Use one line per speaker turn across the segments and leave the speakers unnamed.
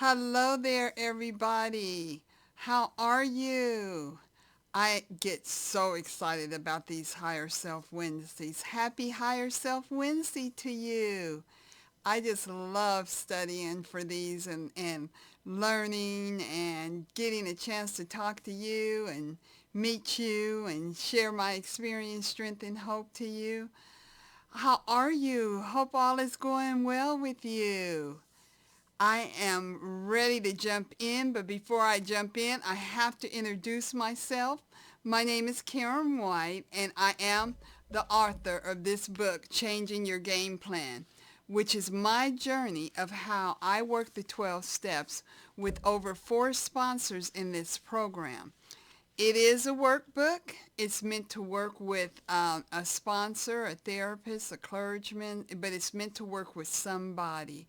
Hello there, everybody. How are you? I get so excited about these Higher Self Wednesdays. Happy Higher Self Wednesday to you. I just love studying for these and learning and getting a chance to talk to you and meet you and share my experience, strength, and hope to you. How are you? Hope all is going well with you. I am ready to jump in, but before I jump in, I have to introduce myself. My name is Karen White, and I am the author of this book, Changing Your Game Plan, which is my journey of how I work the 12 steps with over 4 sponsors in this program. It is a workbook. It's meant to work with a sponsor, a therapist, a clergyman, but it's meant to work with somebody.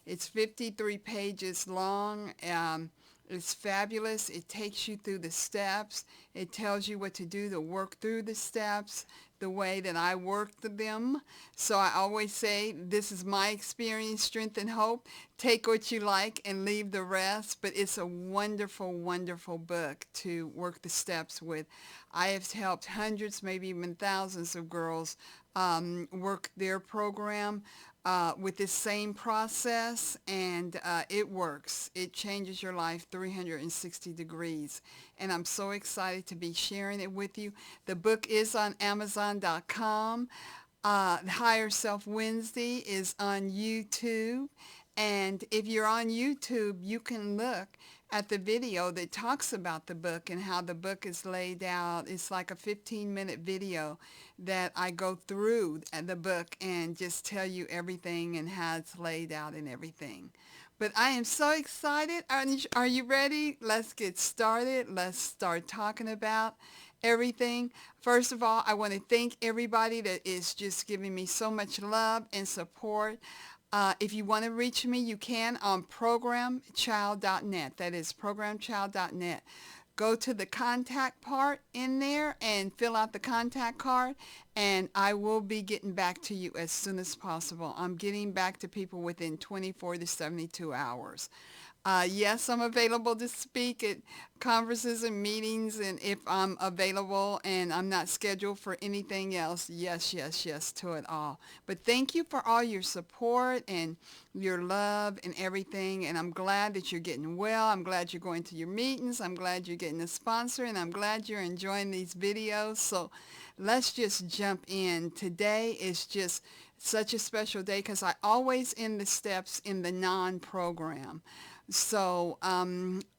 It's 53 pages long. It's fabulous. It takes you through the steps. It tells you what to do to work through the steps the way that I worked them. So I always say, this is my experience, strength, and hope. Take what you like and leave the rest. But it's a wonderful, wonderful book to work the steps with. I have helped hundreds, maybe even thousands of girls work their program with this same process, and it works. It changes your life 360 degrees, and I'm so excited to be sharing it with you. The book is on Amazon.com. Higher Self Wednesday is on YouTube, and if you're on YouTube, you can look at the video that talks about the book and how the book is laid out. It's like a 15-minute video that I go through the book and just tell you everything and how it's laid out and everything. But I am so excited. Are you ready? Let's get started. Let's start talking about everything. First of all, I want to thank everybody that is just giving me so much love and support. If you want to reach me, you can on Programchild.net. That is Programchild.net. Go to the contact part in there and fill out the contact card, and I will be getting back to you as soon as possible. I'm getting back to people within 24 to 72 hours. Yes, I'm available to speak at conferences and meetings, and if I'm available and I'm not scheduled for anything else, yes, yes, yes to it all. But thank you for all your support and your love and everything, and I'm glad that you're getting well. I'm glad you're going to your meetings. I'm glad you're getting a sponsor, and I'm glad you're enjoying these videos. So let's just jump in. Today is just such a special day because I always end the steps in the non-program. So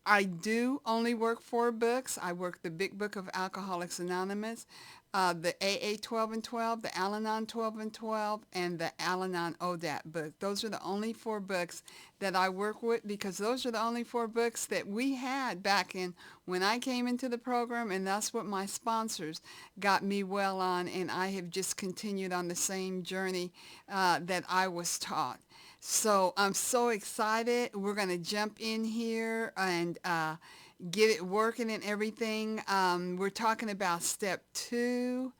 I do only work 4 books. I work the Big Book of Alcoholics Anonymous, the AA 12 and 12, the Al-Anon 12 and 12, and the Al-Anon ODAT book. Those are the only 4 books that I work with because those are the only 4 books that we had back in when I came into the program, and that's what my sponsors got me well on, and I have just continued on the same journey that I was taught. So I'm so excited. We're going to jump in here and get it working and everything. We're talking about step 2.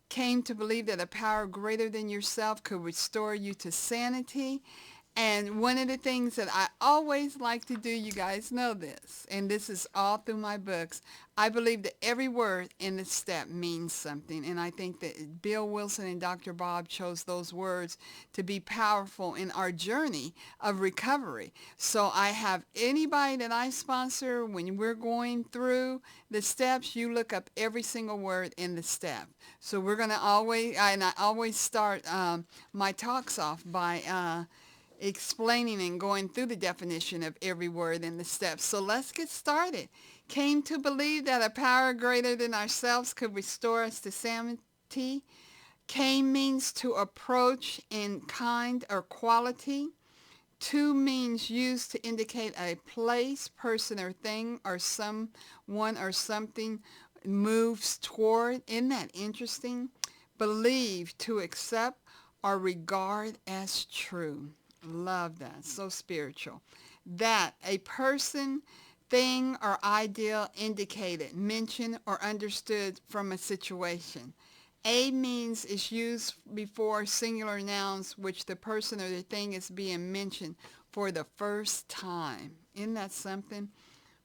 Came to believe that a power greater than yourself could restore you to sanity. And one of the things that I always like to do, you guys know this, and this is all through my books, I believe that every word in the step means something. And I think that Bill Wilson and Dr. Bob chose those words to be powerful in our journey of recovery. So I have anybody that I sponsor, when we're going through the steps, you look up every single word in the step. So we're going to always, and I always start my talks off by explaining and going through the definition of every word in the steps. So let's get started. Came to believe that a power greater than ourselves could restore us to sanity. Came means to approach in kind or quality. To means used to indicate a place, person, or thing, or someone or something moves toward. Isn't that interesting? Believe, to accept or regard as true. Love that. So spiritual. That a person, thing, or ideal indicated, mentioned, or understood from a situation. A means is used before singular nouns which the person or the thing is being mentioned. for the first time. Isn't that something?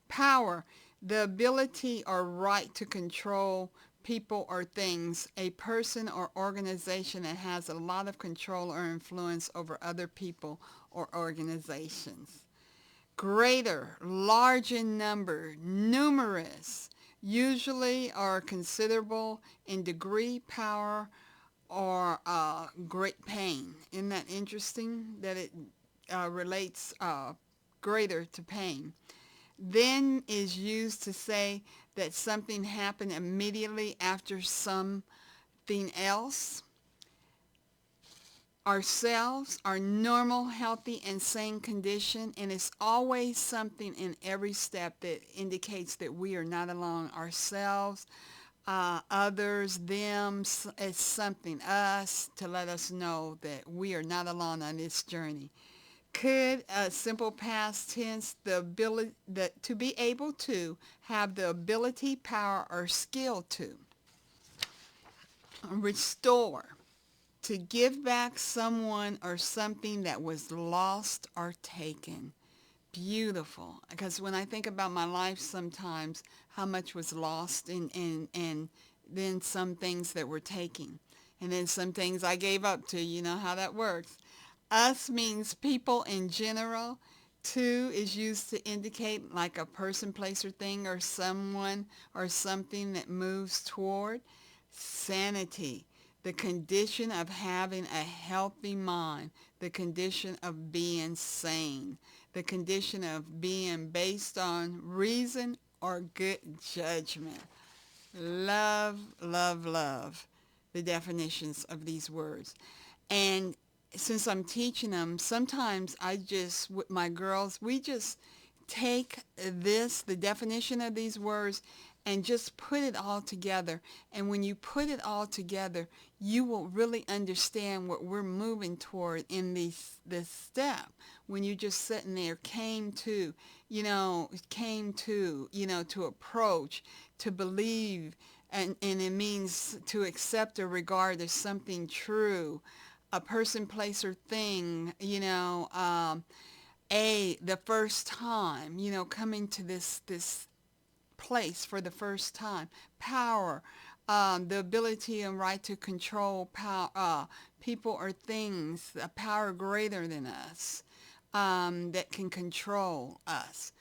Power, the ability or right to control people or things, a person or organization that has a lot of control or influence over other people or organizations. Greater, large in number, numerous, usually are considerable in degree, power, or great pain. Isn't that interesting that it relates greater to pain? Then is used to say that something happened immediately after something else. Ourselves, our normal, healthy, and sane condition, and it's always something in every step that indicates that we are not alone. Ourselves, others, them, it's something, us, to let us know that we are not alone on this journey. Could, simple past tense, the ability, to be able to, have the ability, power, or skill to. Restore, to give back someone or something that was lost or taken. Beautiful. Because when I think about my life sometimes, how much was lost and then some things that were taken. And then some things I gave up to. You know how that works. Us means people in general. To is used to indicate like a person, place, or thing, or someone or something that moves toward. Sanity, the condition of having a healthy mind, the condition of being sane, the condition of being based on reason or good judgment. Love, love, love, the definitions of these words. And since I'm teaching them, sometimes I just, with my girls, we just take the definition of these words, and just put it all together. And when you put it all together, you will really understand what we're moving toward in this step. When you just sitting there, to approach, to believe, and it means to accept or regard as something true, a person, place, or thing, the first time, coming to this place for the first time. Power, the ability and right to control people or things, a power greater than us, that can control us.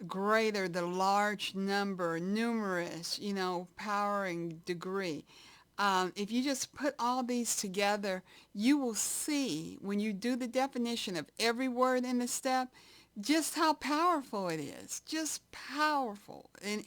Greater, the large number, numerous, power and degree. If you just put all these together, you will see when you do the definition of every word in the step, just how powerful it is, just powerful. And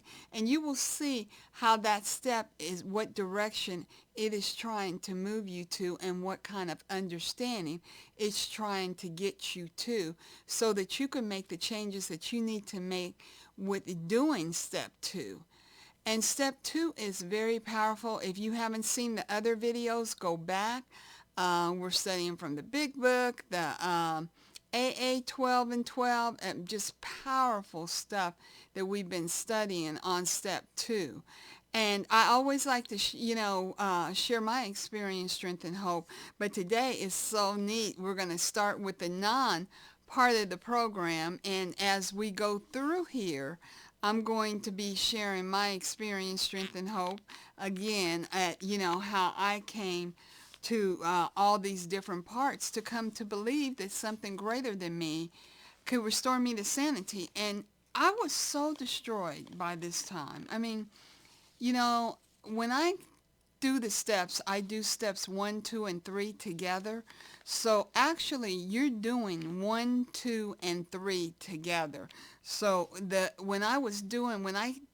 you will see how that step is, what direction it is trying to move you to, and what kind of understanding it's trying to get you to, so that you can make the changes that you need to make with doing step 2. And step 2 is very powerful. If you haven't seen the other videos, go back. We're studying from the big book, the AA 12 and 12, and just powerful stuff that we've been studying on step 2. And I always like to, share my experience, strength, and hope. But today is so neat. We're going to start with the non-part of the program. And as we go through here, I'm going to be sharing my experience, strength, and hope. Again, how I came to all these different parts to come to believe that something greater than me could restore me to sanity. And I was so destroyed by this time. I mean, when I do the steps, I do steps 1, 2, and 3 together. So actually, you're doing 1, 2, and 3 together. So when I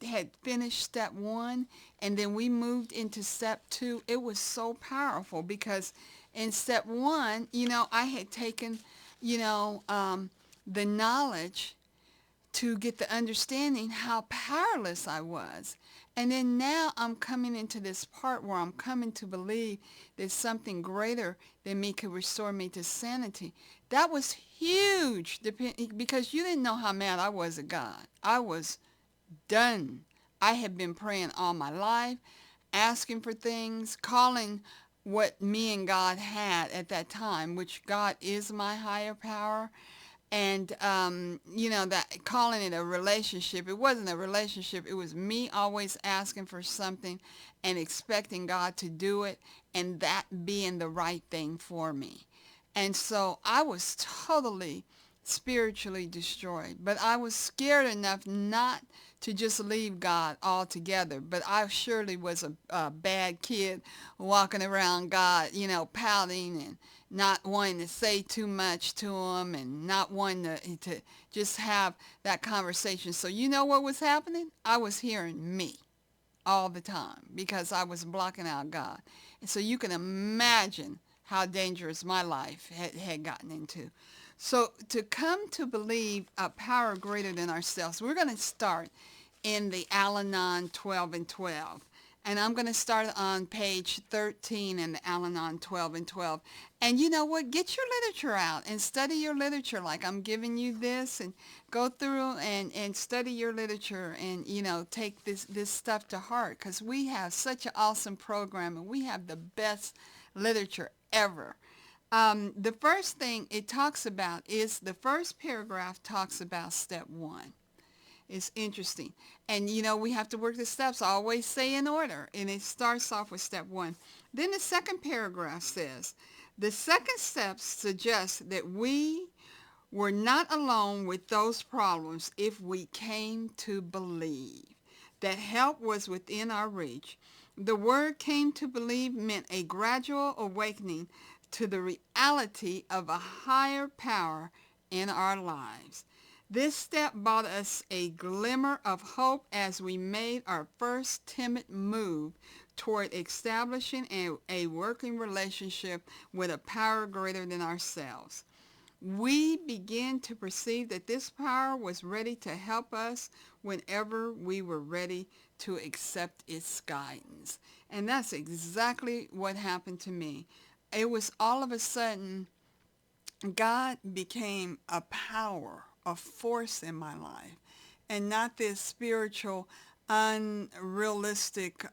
had finished step 1, and then we moved into step 2, it was so powerful, because in step 1, I had taken, the knowledge to get the understanding how powerless I was. And then now I'm coming into this part where I'm coming to believe that something greater than me could restore me to sanity. That was huge, because you didn't know how mad I was at God. I was done. I had been praying all my life, asking for things, calling what me and God had at that time, which God is my higher power. And, that calling it a relationship, it wasn't a relationship. It was me always asking for something and expecting God to do it, and that being the right thing for me. And so I was totally spiritually destroyed, but I was scared enough not to just leave God altogether. But I surely was a bad kid walking around God, pouting and not wanting to say too much to him and not wanting to just have that conversation. So you know what was happening? I was hearing me all the time because I was blocking out God. And so you can imagine how dangerous my life had gotten into. So to come to believe a power greater than ourselves, we're going to start in the Al-Anon 12 and 12. And I'm going to start on page 13 in the Al-Anon 12 and 12. And you know what? Get your literature out and study your literature like I'm giving you this, and go through and study your literature and, take this stuff to heart, because we have such an awesome program and we have the best literature ever. The first thing it talks about is the first paragraph talks about step one. It's interesting. And, we have to work the steps. I always say in order. And it starts off with step one. Then the second paragraph says, the second step suggests that we were not alone with those problems if we came to believe that help was within our reach. The word came to believe meant a gradual awakening to the reality of a higher power in our lives. This step brought us a glimmer of hope as we made our first timid move toward establishing a working relationship with a power greater than ourselves. We began to perceive that this power was ready to help us whenever we were ready to accept its guidance. And that's exactly what happened to me. It was all of a sudden, God became a power, a force in my life, and not this spiritual, unrealistic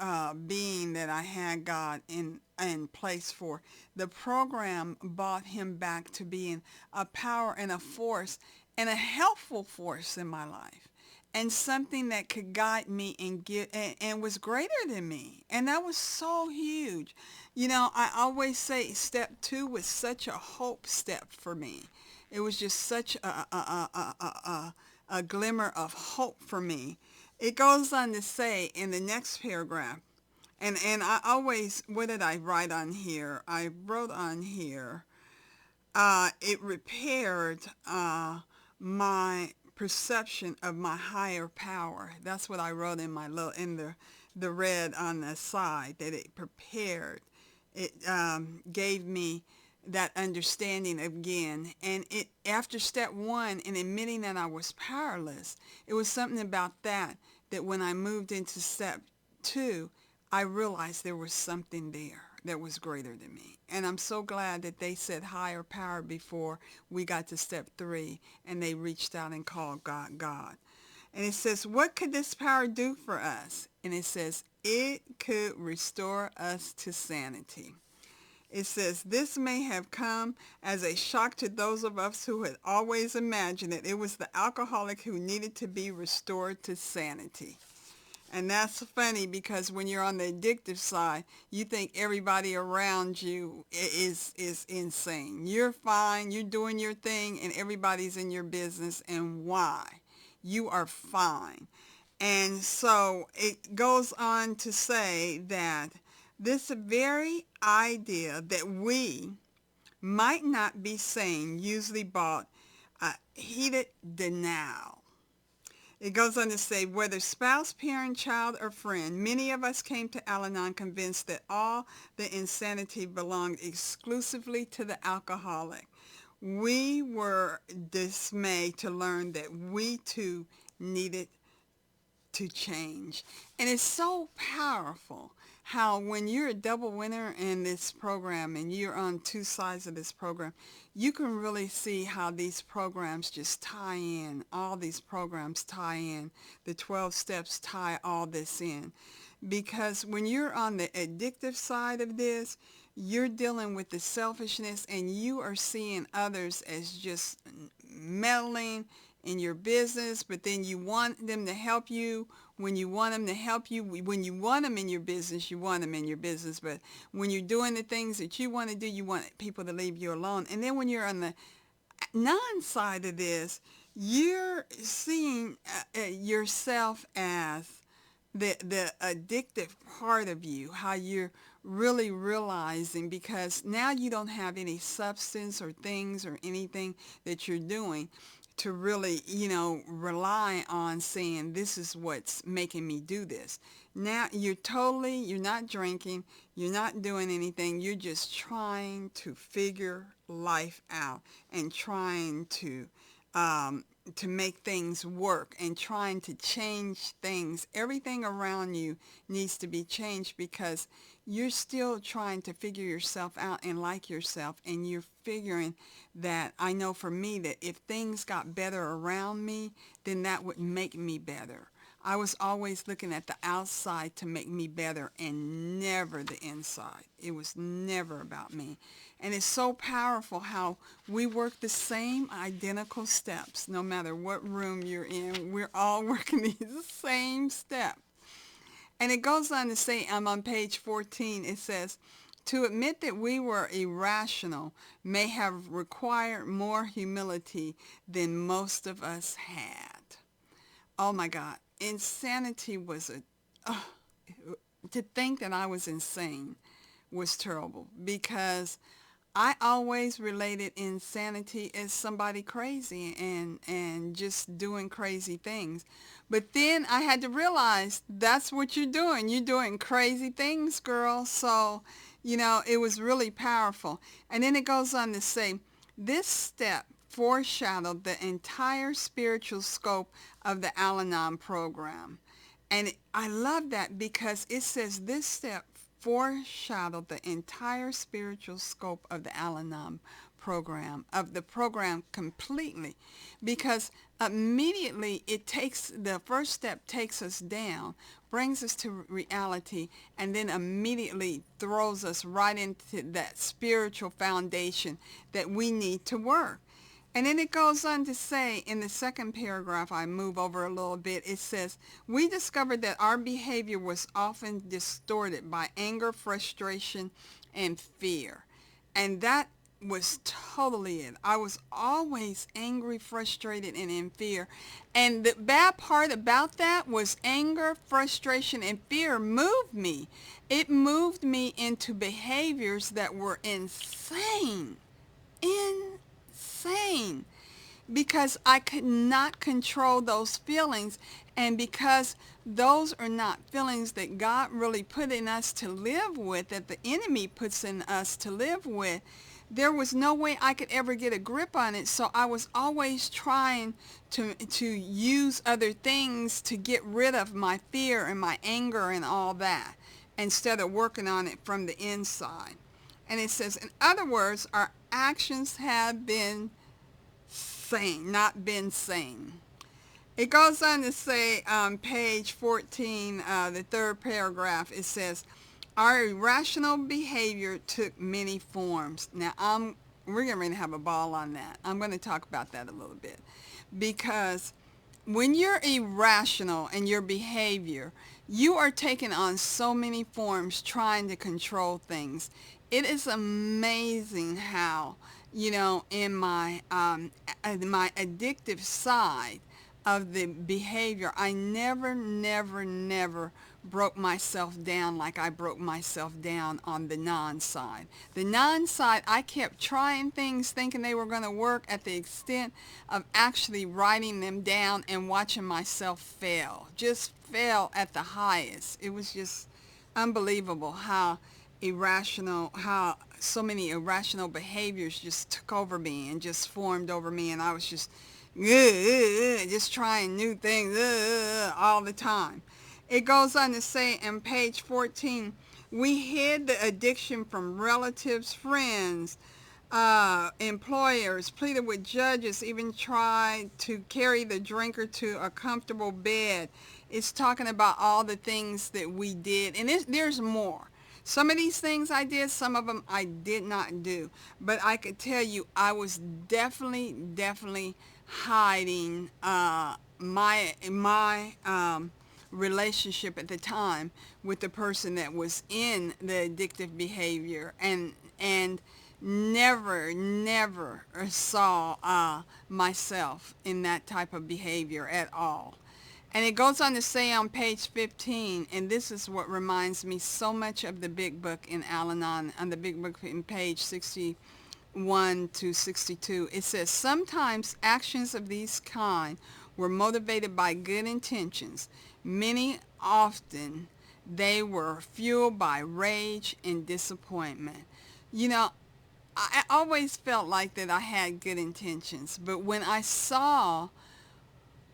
being that I had God in place for. The program brought him back to being a power and a force and a helpful force in my life, and something that could guide me and and was greater than me. And that was so huge. I always say step two was such a hope step for me. It was just such a glimmer of hope for me. It goes on to say in the next paragraph, and I always, what did I write on here? I wrote on here, it repaired my perception of my higher power. That's what I wrote in my little, in the red on the side, that it prepared. It gave me that understanding again. And it, after step one, in admitting that I was powerless, it was something about that when I moved into step two, I realized there was something there that was greater than me. And I'm so glad that they said higher power before we got to step three, and they reached out and called God God. And it says, what could this power do for us? And it says, it could restore us to sanity. It says, this may have come as a shock to those of us who had always imagined that it was the alcoholic who needed to be restored to sanity. And that's funny, because when you're on the addictive side, you think everybody around you is insane. You're fine, you're doing your thing, and everybody's in your business. And why? You are fine. And so it goes on to say that this very idea that we might not be sane usually brought a heated denial. It goes on to say, whether spouse, parent, child, or friend, many of us came to Al-Anon convinced that all the insanity belonged exclusively to the alcoholic. We were dismayed to learn that we too needed to change. And it's so powerful how when you're a double winner in this program and you're on two sides of this program, you can really see how these programs just tie in. All these programs tie in. The 12 steps tie all this in. Because when you're on the addictive side of this, you're dealing with the selfishness, and you are seeing others as just meddling in your business, but then you want them to help you. When you want them to help you, when you want them in your business, you want them in your business. But when you're doing the things that you want to do, you want people to leave you alone. And then when you're on the non-side of this, you're seeing yourself as the addictive part of you, how you're really realizing, because now you don't have any substance or things or anything that you're doing to really, rely on saying, this is what's making me do this. Now you're not drinking, you're not doing anything, you're just trying to figure life out and trying to make things work and trying to change things. Everything around you needs to be changed because you're still trying to figure yourself out and like yourself, and you're figuring that, I know for me, that if things got better around me, then that would make me better. I was always looking at the outside to make me better and never the inside. It was never about me. And it's so powerful how we work the same identical steps. No matter what room you're in, we're all working these same steps. And it goes on to say, I'm on page 14, it says, to admit that we were irrational may have required more humility than most of us had. Oh my God. Insanity was to think that I was insane was terrible, because I always related insanity as somebody crazy and just doing crazy things. But then I had to realize that's what you're doing. You're doing crazy things, girl. So, it was really powerful. And then it goes on to say, this step foreshadowed the entire spiritual scope of the Al-Anon program. And I love that because it says this step foreshadowed the entire spiritual scope of the Al-Anon program, of the program completely, because immediately the first step takes us down, brings us to reality, and then immediately throws us right into that spiritual foundation that we need to work. And then it goes on to say, in the second paragraph, I move over a little bit, it says, we discovered that our behavior was often distorted by anger, frustration, and fear. And that was totally it. I was always angry, frustrated, and in fear. And the bad part about that was anger, frustration, and fear moved me. It moved me into behaviors that were insane. Insane. Because I could not control those feelings, and because those are not feelings that God really put in us to live with, that the enemy puts in us to live with, there was no way I could ever get a grip on it. So I was always trying to use other things to get rid of my fear and my anger and all that, instead of working on it from the inside. And it says, in other words, our actions have been not been sane. It goes on to say on page 14, the third paragraph, it says, our irrational behavior took many forms. Now, we're going to have a ball on that. I'm going to talk about that a little bit. Because when you're irrational in your behavior, you are taking on so many forms trying to control things. It is amazing how, in my addictive side of the behavior, I never broke myself down like I broke myself down on the non-side. The non-side, I kept trying things thinking they were going to work, at the extent of actually writing them down and watching myself fail. Just fail at the highest. It was just unbelievable how so many irrational behaviors just took over me and just formed over me, and I was just trying new things all the time. It goes on to say on page 14, we hid the addiction from relatives, friends, employers, pleaded with judges, even tried to carry the drinker to a comfortable bed. It's talking about all the things that we did, and there's more. Some of these things I did, some of them I did not do. But I could tell you I was definitely hiding my relationship at the time with the person that was in the addictive behavior, and never saw myself in that type of behavior at all. And it goes on to say on page 15, and this is what reminds me so much of the Big Book in Al-Anon, on the Big Book in page 61 to 62. It says, sometimes actions of these kind were motivated by good intentions. Many often they were fueled by rage and disappointment. You know, I always felt like that I had good intentions, but when I saw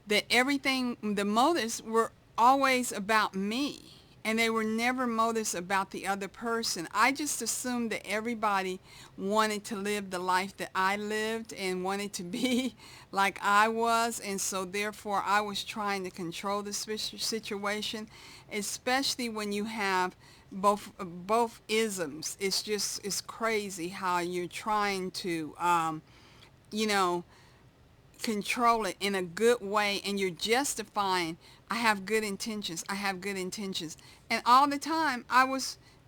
that everything, the motives were always about me, and they were never motives about the other person, I just assumed that everybody wanted to live the life that I lived and wanted to be like I was, and so therefore I was trying to control the situation, especially when you have both isms. It's crazy how you're trying to you know, control it in a good way, and you're justifying, I have good intentions, I have good intentions, and all the time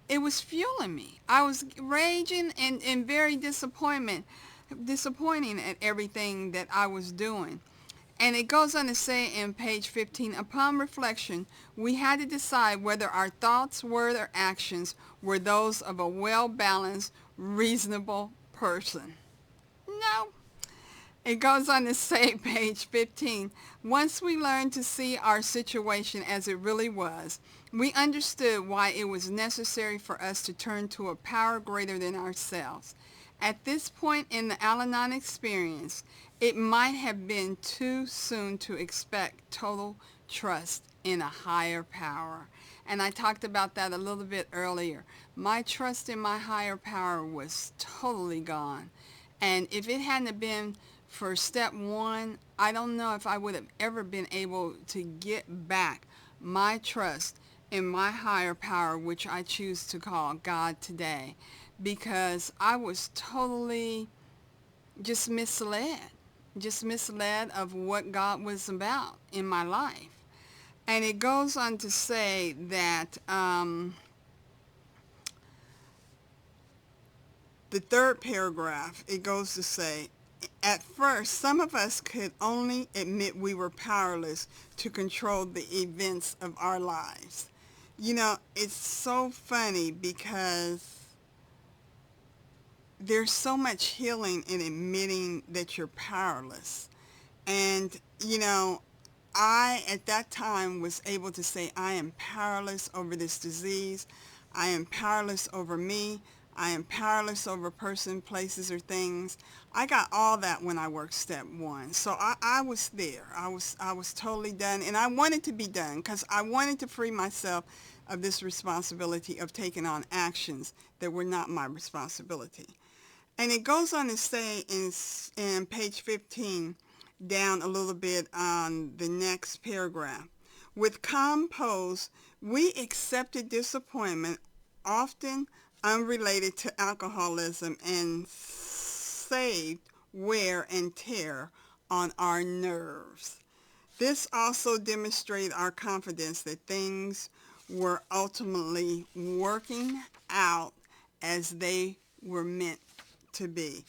it was fueling me. I was raging and very disappointing at everything that I was doing. And it goes on to say in page 15, upon reflection, we had to decide whether our thoughts, words, or actions were those of a well-balanced, reasonable person. No. It goes on to say, page 15, once we learned to see our situation as it really was, we understood why it was necessary for us to turn to a power greater than ourselves. At this point in the Al-Anon experience, it might have been too soon to expect total trust in a higher power. And I talked about that a little bit earlier. My trust in my higher power was totally gone. And if it hadn't been for step one, I don't know if I would have ever been able to get back my trust in my higher power, which I choose to call God today, because I was totally just misled of what God was about in my life. And it goes on to say that the third paragraph, it goes to say, at first, some of us could only admit we were powerless to control the events of our lives. You know, it's so funny because there's so much healing in admitting that you're powerless. And, you know, I, at that time, was able to say, I am powerless over this disease. I am powerless over me. I am powerless over person, places, or things. I got all that when I worked step one. So I was there. I was totally done. And I wanted to be done because I wanted to free myself of this responsibility of taking on actions that were not my responsibility. And it goes on to say in page 15, down a little bit on the next paragraph, with calm pose, we accepted disappointment, often unrelated to alcoholism, and saved wear and tear on our nerves. This also demonstrated our confidence that things were ultimately working out as they were meant to be.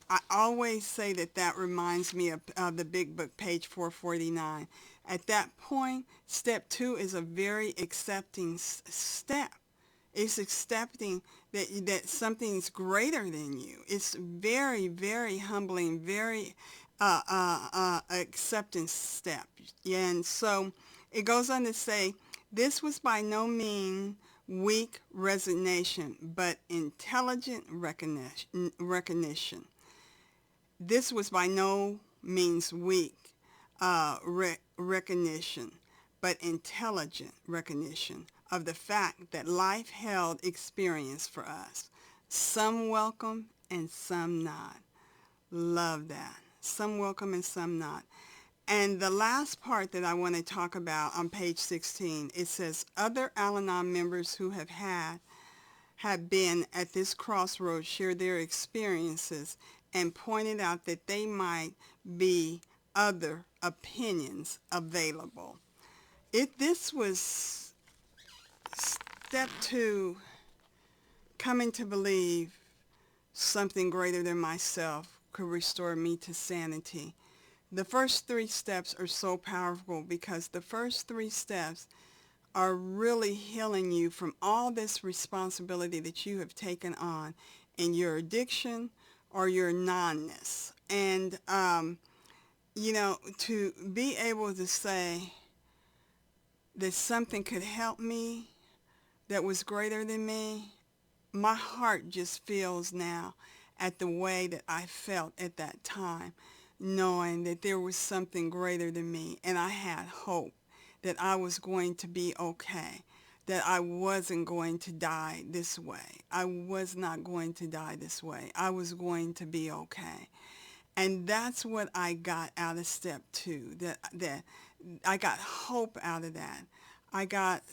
I always say that reminds me of the Big Book, page 449. At that point, step two is a very accepting step. It's accepting that something's greater than you. It's very, very humbling, very acceptance step. And so it goes on to say, this was by no means weak resignation, but intelligent recognition. This was by no means weak recognition, but intelligent recognition of the fact that life held experience for us. Some welcome and some not. Love that. Some welcome and some not. And the last part that I want to talk about on page 16, it says, other Al-Anon members who have been at this crossroads share their experiences and pointed out that they might be other opinions available. This was step 2, coming to believe something greater than myself could restore me to sanity. The first 3 steps are so powerful because the first 3 steps are really healing you from all this responsibility that you have taken on in your addiction or your non-ness. And, to be able to say that something could help me that was greater than me, my heart just feels now at the way that I felt at that time, knowing that there was something greater than me, and I had hope that I was going to be okay, that I wasn't going to die this way. I was not going to die this way. I was going to be okay. And that's what I got out of step 2, that I got hope out of that. I got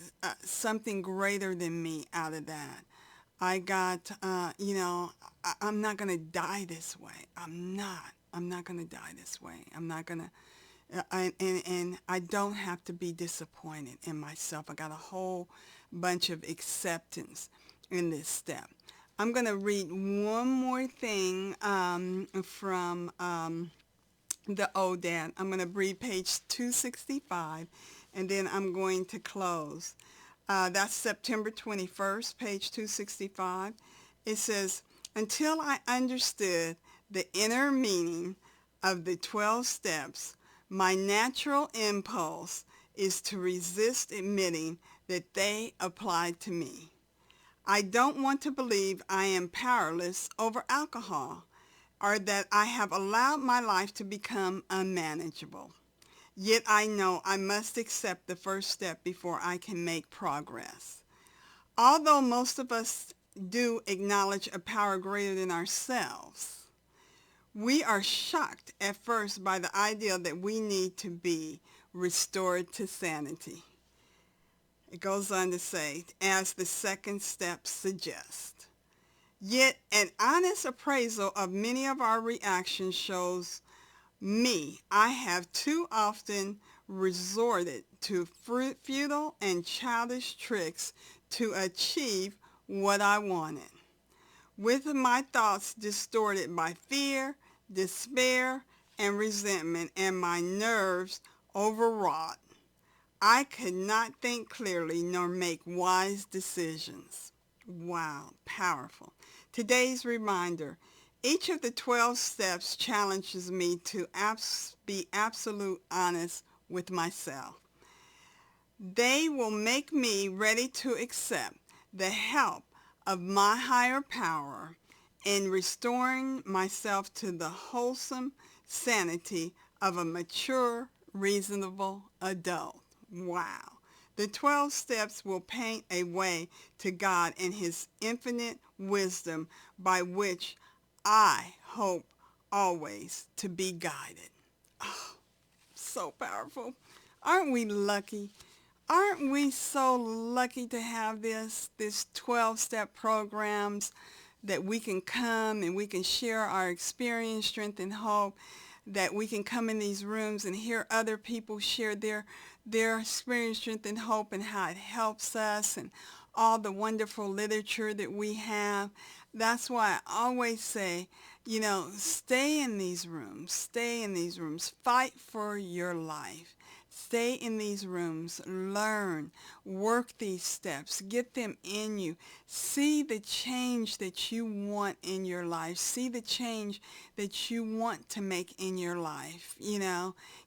something greater than me out of that. I got, I'm not going to die this way. I'm not going to die this way. I'm not going to, and I don't have to be disappointed in myself. I got a whole bunch of acceptance in this step. I'm going to read one more thing from the ODAT. I'm going to read page 265, and then I'm going to close. That's September 21st, page 265. It says, until I understood the inner meaning of the 12 steps, my natural impulse is to resist admitting that they apply to me. I don't want to believe I am powerless over alcohol or that I have allowed my life to become unmanageable. Yet I know I must accept the first step before I can make progress. Although most of us do acknowledge a power greater than ourselves, we are shocked at first by the idea that we need to be restored to sanity. It goes on to say, as the second step suggests. Yet an honest appraisal of many of our reactions shows I have too often resorted to futile and childish tricks to achieve what I wanted. With my thoughts distorted by fear, despair, and resentment, and my nerves overwrought, I could not think clearly nor make wise decisions. Wow, powerful. Today's reminder. Each of the 12 steps challenges me to be absolute honest with myself. They will make me ready to accept the help of my higher power in restoring myself to the wholesome sanity of a mature, reasonable adult. Wow. The 12 steps will paint a way to God and His infinite wisdom by which I hope always to be guided. Oh, so powerful. Aren't we lucky? Aren't we so lucky to have this 12-step programs that we can come and we can share our experience, strength, and hope, that we can come in these rooms and hear other people share their experience, strength, and hope, and how it helps us, and all the wonderful literature that we have. That's why I always say, stay in these rooms, fight for your life. Stay in these rooms, learn, work these steps, get them in you. See the change that you want in your life. See the change that you want to make in your life.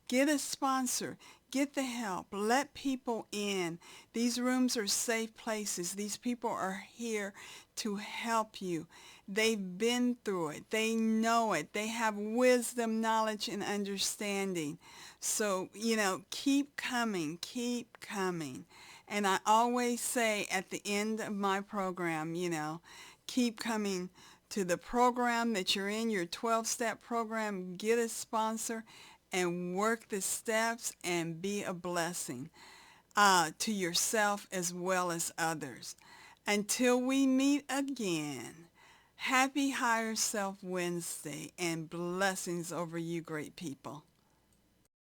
Get a sponsor. Get the help. Let people in. These rooms are safe places. These people are here to help you. They've been through it. They know it. They have wisdom, knowledge, and understanding. So, keep coming, keep coming. And I always say at the end of my program, keep coming to the program that you're in, your 12-step program. Get a sponsor and work the steps and be a blessing to yourself as well as others. Until we meet again, happy Higher Self Wednesday and blessings over you, great people.